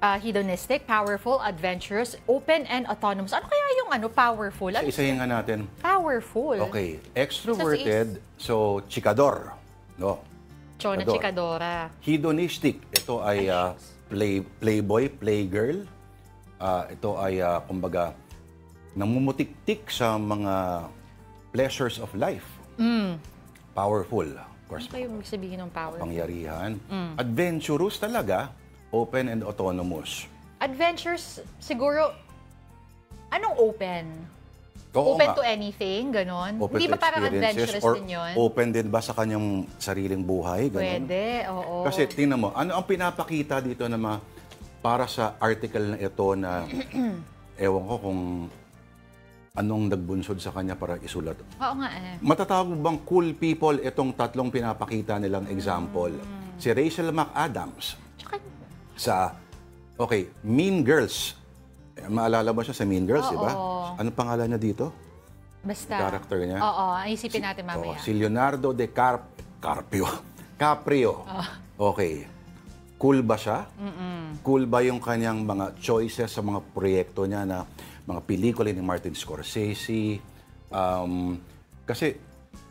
hedonistic, powerful, adventurous, open, and autonomous. Ano kaya yung powerful? Isa-isahin nga natin. Powerful. Okay. Extroverted, so chikador. No? Chona chikadora. Hedonistic. Ito ay playboy, playgirl. Ito ay, kumbaga, namumutik-tik sa mga pleasures of life. Powerful. Of course. Ano kayo magsabihin ng powerful? Pangyarihan. Adventurous talaga. Open and autonomous. Adventures, siguro, anong open? Open to anything, ganon? Hindi ba parang adventurous din yun? Open din ba sa kanyang sariling buhay? Ganon? Pwede, oo. Kasi tingnan mo, ano ang pinapakita dito na para sa article na ito na ewan ko kung anong nagbunsod sa kanya para isulat. Oo nga eh. Matatawag bang cool people itong tatlong pinapakita nilang example? Si Rachel McAdams. Mean Girls. Maalala mo siya sa Mean Girls, di ba? Anong pangalan niya dito? Basta. Character niya? Oo, isipin natin mamaya. Si Leonardo Caprio. Okay. Cool ba siya? Cool ba yung kanyang mga choices sa mga proyekto niya na mga pelikula ni Martin Scorsese? Kasi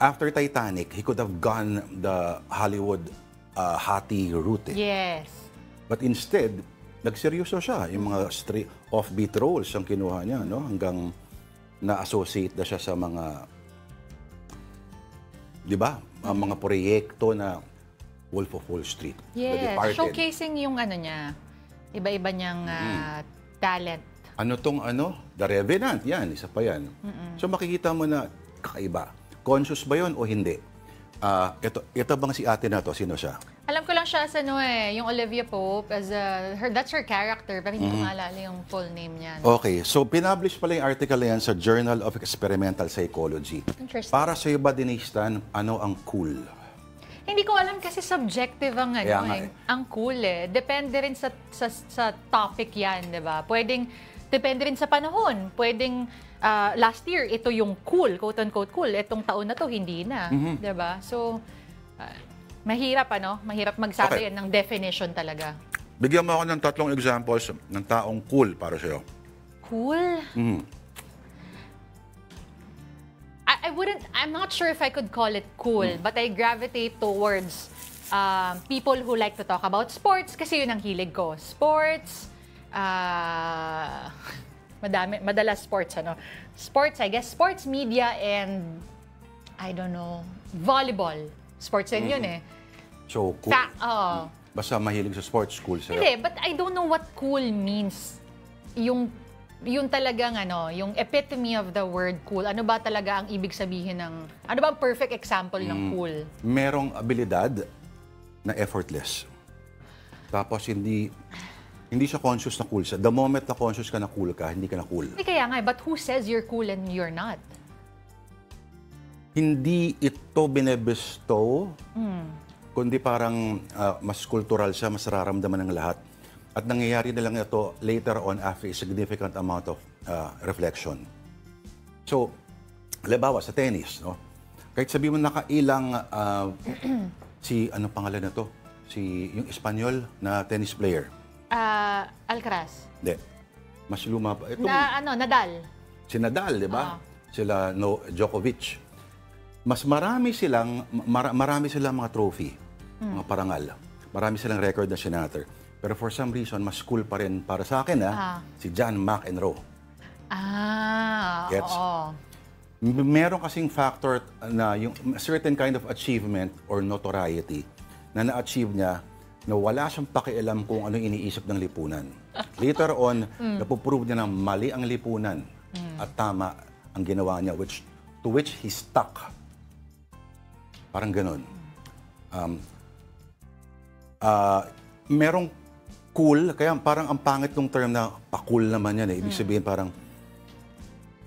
after Titanic, he could have gone the Hollywood hottie route. Yes. But instead, nagseryoso siya. Yung mga offbeat roles ang kinuha niya, no? Hanggang na-associate na siya sa mga di ba? Mga proyekto na Wolf of Wall Street. The Yes, Departed. showcasing yung ano niya, iba-iba niyang talent. Ano tong The Revenant, yan, isa pa yan. So makikita mo na kakaiba. Conscious ba yon o hindi? Ito bang si ate na to? Sino siya? Alam ko lang siya as yung Olivia Pope, that's her character, pero hindi ko maalala yung full name niya. Okay, so pinublish pala yung article na yan sa Journal of Experimental Psychology. Interesting. Para sa iba, Denise Tan, ano ang cool? Hindi ko alam kasi subjective ang ang cool eh. Depende rin sa topic yan, di ba? Depende rin sa panahon. Pwedeng last year, ito yung cool, quote-unquote cool. Itong taon na to, hindi na. Di ba? So, mahirap Mahirap magsabi yan ng definition talaga. Bigyan mo ako ng 3 examples ng taong cool para sa'yo. Cool? I'm not sure if I could call it cool, but I gravitate towards people who like to talk about sports kasi yun ang hilig ko. Sports, madalas sports, Sports, I guess, sports media and, I don't know, volleyball. Sports din yun eh. So, cool. Basta mahilig sa sports, cool sa'yo. Hindi, but I don't know what cool means. Yung talagang yung epitome of the word cool. Ano ba talaga ang ibig sabihin ng, ano ba ang perfect example ng cool? Merong abilidad na effortless. Tapos hindi siya conscious na cool. The moment na conscious ka na cool ka, hindi ka na cool. Kaya nga, but who says you're cool and you're not? Hindi ito binebestow, kundi parang mas kultural siya, mas nararamdaman ng lahat. At nangyayari na lang ito later on after a significant amount of reflection. So, halimbawa sa tennis, kahit sabihin mo nakailang anong pangalan na to? Yung Espanyol na tennis player. Alcaraz. Hindi. Mas luma pa. Nadal. Si Nadal, di ba? Sila Djokovic. Mas marami silang mga trophy, mga parangal. Marami silang record na sinatter. Pero for some reason, mas cool pa rin para sa akin, si John McEnroe. Gets? Oo. Meron kasing factor na yung certain kind of achievement or notoriety na na-achieve niya na wala siyang pakialam kung ano iniisip ng lipunan. Later on, napuprove niya na mali ang lipunan at tama ang ginawa niya, to which he stuck. Parang ganun. Merong cool, kaya parang ang pangit ng term na pa-cool naman yan eh. Ibig sabihin parang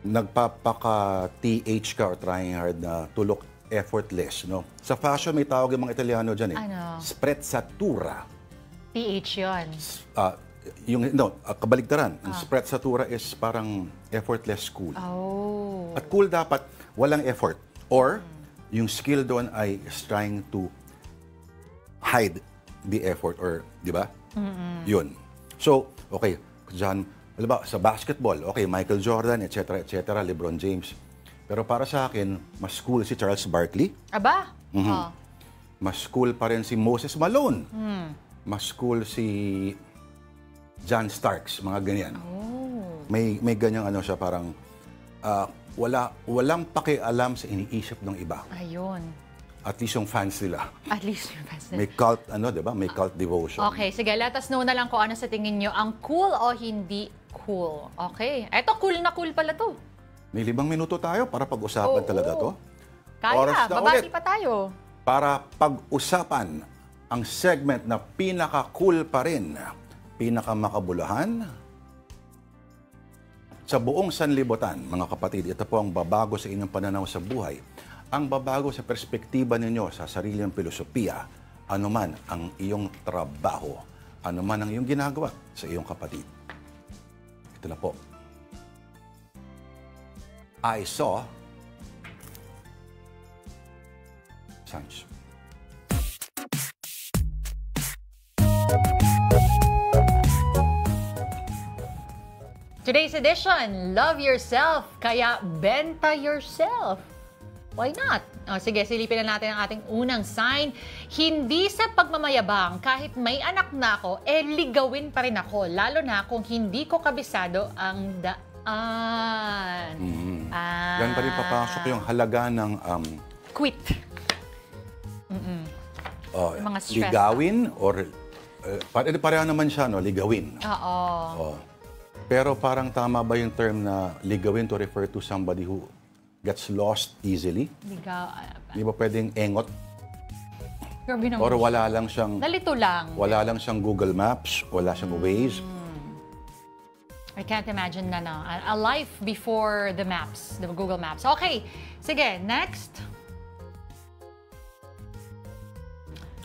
nagpapaka-TH ka or trying hard na to look effortless, Sa fashion, may tawag yung mga Italiano dyan eh. Sprezzatura. TH yun. Kabaligtaran. Sprezzatura is parang effortless cool. Oh. At cool dapat walang effort. Or, yung skill doon ay is trying to hide the effort or, di ba? Yun. So, okay, John, sa basketball, okay, Michael Jordan, etc., LeBron James. Pero para sa akin, mas cool si Charles Barkley. Aba? Mas cool pa rin si Moses Malone. Mas cool si John Starks, mga ganyan. May ganyang siya, parang walang pakialam sa iniisip ng iba. Ayun. At least yung fans nila. At least yung fans nila. May cult, diba? May cult devotion. Okay, sige, let us know na lang kung ano sa tingin nyo ang cool o hindi cool. Okay. Eto, cool na cool pala to. May 5 minuto tayo para pag-usapan talaga to. Kaya, babati pa tayo. Para pag-usapan ang segment na pinaka-cool pa rin, pinaka-makabuluhan, sa buong sanlibutan, mga kapatid, ito po ang babago sa inyong pananaw sa buhay. Ang babago sa perspektiba ninyo sa sariling filosofiya, anuman ang iyong trabaho, anuman ang iyong ginagawa sa iyong kapatid. Ito na po. I saw Sanch. Today's edition, love yourself, kaya benta yourself. Why not? Sige, silipin na natin ang ating unang sign. Hindi sa pagmamayabang, kahit may anak na ako, ligawin pa rin ako. Lalo na kung hindi ko kabisado ang daan. Yan pa rin papasok yung halaga ng quit. Yung mga stress. Ligawin or pareho naman siya, no? Ligawin. Oo. Oh. Pero parang tama ba yung term na ligawin to refer to somebody who gets lost easily? Di ba pwedeng engot? Grabe naman. Or wala lang siyang... Nalito lang. Wala lang siyang Google Maps, wala siyang Waze. I can't imagine na a life before the maps, the Google Maps. Okay, sige, next.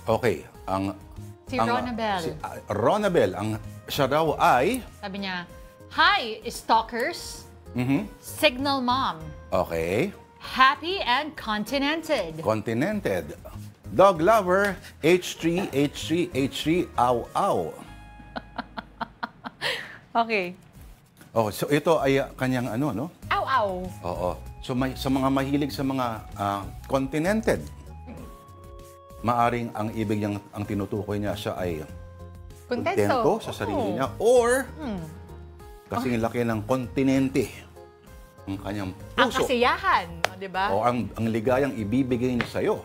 Okay, Si Ronabel. Ronabel, siya raw ay... Sabi niya, hi, stalkers. Signal mom. Okay. Happy and continented. Continented. Dog lover, H3, H3, H3, ow, ow. Okay. Oh, so ito ay kanyang ano, no? Ow, ow. Oo. So sa mga mahilig sa mga continented, maaring ang ibig niyang, ang tinutukoy niya siya ay kontento sa sarili niya or kasing laki ng kontinente ang kanyang puso. Ang kasiyahan, di ba? O ang ligayang ibibigay niya sa'yo.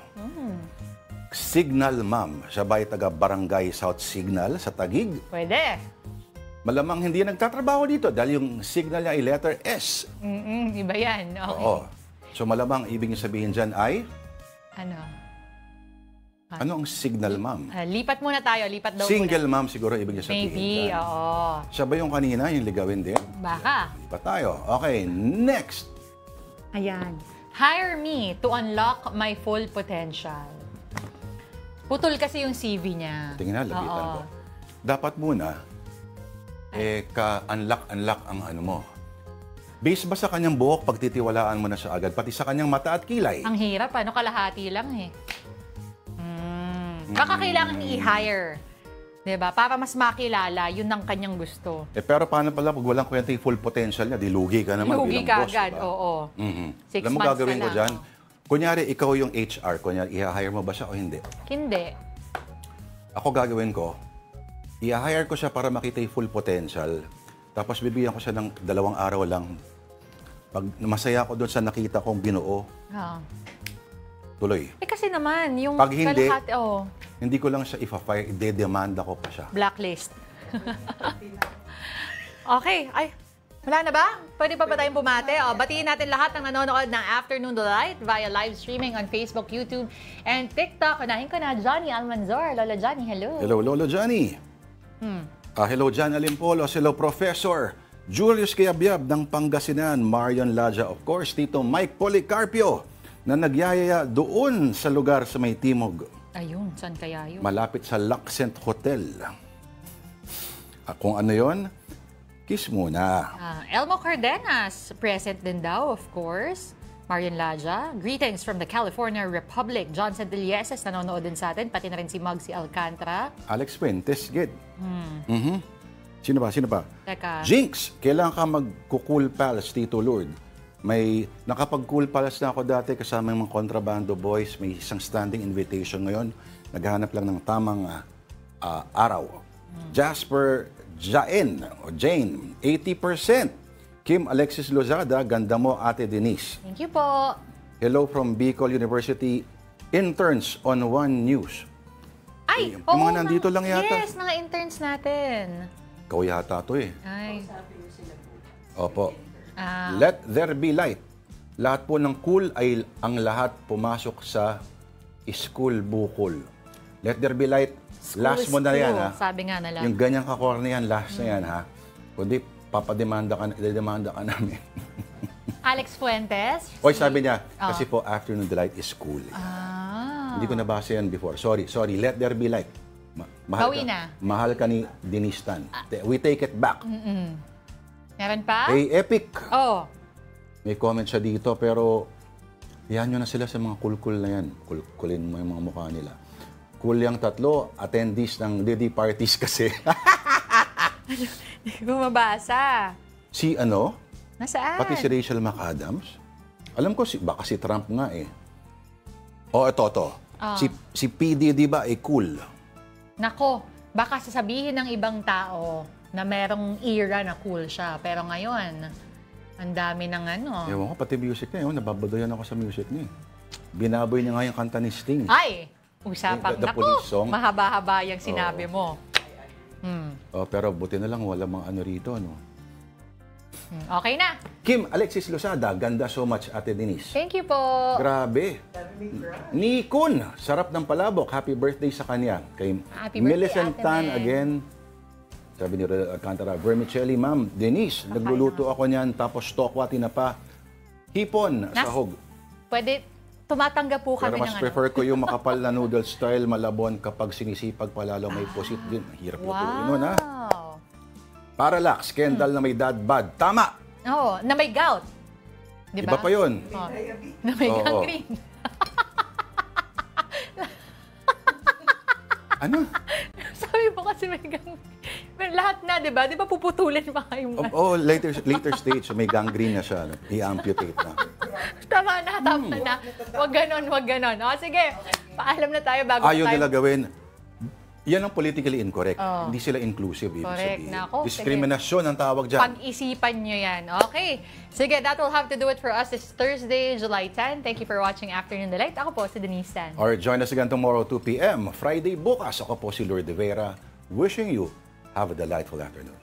Signal ma'am. Siya ba'y taga-barangay South Signal sa Taguig? Pwede. Malamang hindi nagtatrabaho dito dahil yung signal niya ay letter S. Iba yan. Okay. Oo. So malamang ibig niya sabihin dyan ay? Ano ang signal ma'am? Lipat muna tayo. Lipat daw Single muna. ma'am siguro ibig niya sabihin. Maybe, oo. Siya ba yung kanina, yung ligawin din? Baka. Lipat tayo. Okay, next. Ayan. Hire me to unlock my full potential. Putol kasi yung CV niya. Tingnan na, lapitan ko. Dapat muna, ka-unlock ang ano mo. Base ba sa kanyang buhok, pagtitiwalaan mo na siya agad, pati sa kanyang mata at kilay? Ang hirap, kalahati lang eh. Baka kailangan i-hire. Diba? Para mas makilala, yun ang kanyang gusto. Pero paano pala pag walang kwenta yung full potential niya, di lugi ka naman lugi bilang boss. Lugi ka agad, diba? oo. 6 Alam mo months gagawin na ko lang. dyan? Kunyari, ikaw yung HR. Kunyari, i-hire mo ba siya o hindi? Hindi. Ako gagawin ko, i-hire ko siya para makita yung full potential. Tapos bibigyan ko siya ng 2 araw lang. Pag masaya ko doon sa nakita kong binuo, tuloy. Kasi naman, yung pag hindi, kalahati, hindi ko lang siya i-fire, ide-demanda ko pa siya. Blacklist. Okay. Ay, wala na ba? Pwede pa ba tayong bumate? Batiin natin lahat ng nanonood ng Afternoon Delight via live streaming on Facebook, YouTube, and TikTok. Unahin ko na, Johnny Almanzor. Lola Johnny, hello. Hello, Lola Johnny. Hello, John Alimpolos. Hello, Professor Julius Kiabyab ng Pangasinan. Marion Laja, of course. Tito Mike Policarpio na nagyayaya doon sa lugar sa may timog. Ayun, saan kaya yun? Malapit sa Luxent Hotel. Kung ano yon, kiss muna. Elmo Cardenas, present din daw, of course. Marian Laja, greetings from the California Republic. John Santilieses, nanonood din sa atin. Pati na rin si Muggsy Alcantara. Alex Fuentes, good. Sino pa? Teka. Jinx, kailangan ka mag-cool pals, Tito Lord. May nakapag-cool pals na ako dati kasama yung mga Contrabando Boys. May isang standing invitation ngayon. Naghahanap lang ng tamang araw. Jasper Jane, 80%. Kim Alexis Lozada, ganda mo, Ate Denise. Thank you po. Hello from Bicol University. Interns on One News. Ay, yung mga nandito lang yata. Yes, mga interns natin. Ikaw yata to eh. Ay. Opo. Let there be light. Lahat po ng cool ay ang lahat pumasok sa school bukol. Let there be light. School last mo na yan, ha? Sabi nga na lang. Yung ganyang kakorne yan, last na yan, ha? Kundi papademanda ka namin. Alex Fuentes. Oy, sabi niya, kasi po Afternoon Delight is cool. Hindi ko nabasa yan before. Sorry. Let there be light. Mahal ka ni Denise Tan. We take it back. Meron pa? Hey, Epic. Oh. May comment siya dito, pero yan nyo na sila sa mga cool-cool na yan. Kulin mo yung mga mukha nila. Cool yung tatlo, attendees ng Didi parties kasi. Hindi ko mabasa. Si ano? Nasaan? Pati si Rachel McAdams. Alam ko, baka si Trump nga eh. Oh, ito. Si PD, di ba, cool. Nako, baka sasabihin ng ibang tao na merong era na cool siya. Pero ngayon, ang dami ng ano. Ewan ko, pati music niya. Nababadoyan ako sa music niya. Binaboy niya nga yung kanta ni Sting. Ay! Usapang, The police song. mahaba-haba yung sinabi mo. Oh, pero buti na lang wala mga ano rito, no? Okay na. Kim Alexis Losada, ganda so much, Ate Denise. Thank you po. Grabe. Nikon, sarap ng palabok. Happy birthday sa kanya. Kay Happy birthday, Millicent Ate Tan Mel. again. Sabi ni Rodel Alcantara, vermicelli, ma'am. Denise, nagluluto ako niyan, tapos tokwa, tinapa. Hipon, sahog. Pwede, tumatanggap po Pero kami mas ng prefer ko yung makapal na noodle style, malabon, kapag sinisipag palalo may pusit din. Hirap lutuin nun, ha? Parallax, Kendall na may dad bod. Tama! Oo, na may gout. Diba? Iba pa yun. Oh, na may gangrene. Ano? Sabi mo kasi may gangrene. Pero lahat na, di ba? Di ba puputulin pa kayo? Later stage, may gangrene na siya. I-amputate na. Tama na. Huwag ganon. O, sige, paalam na tayo bago Ayaw tayo. nila gawin. Yan ang politically incorrect. Oh. Hindi sila inclusive, ibig Correct. sabihin. Nako, Diskriminasyon ang tawag dyan. Pag-isipan nyo yan. Okay. Sige, that will have to do it for us this Thursday, July 10. Thank you for watching Afternoon Delight. Ako po si Denise Tan. Or join us again tomorrow, 2 p.m. Friday bukas. Ako po si Lourdes de Vera. Wishing you have a delightful afternoon.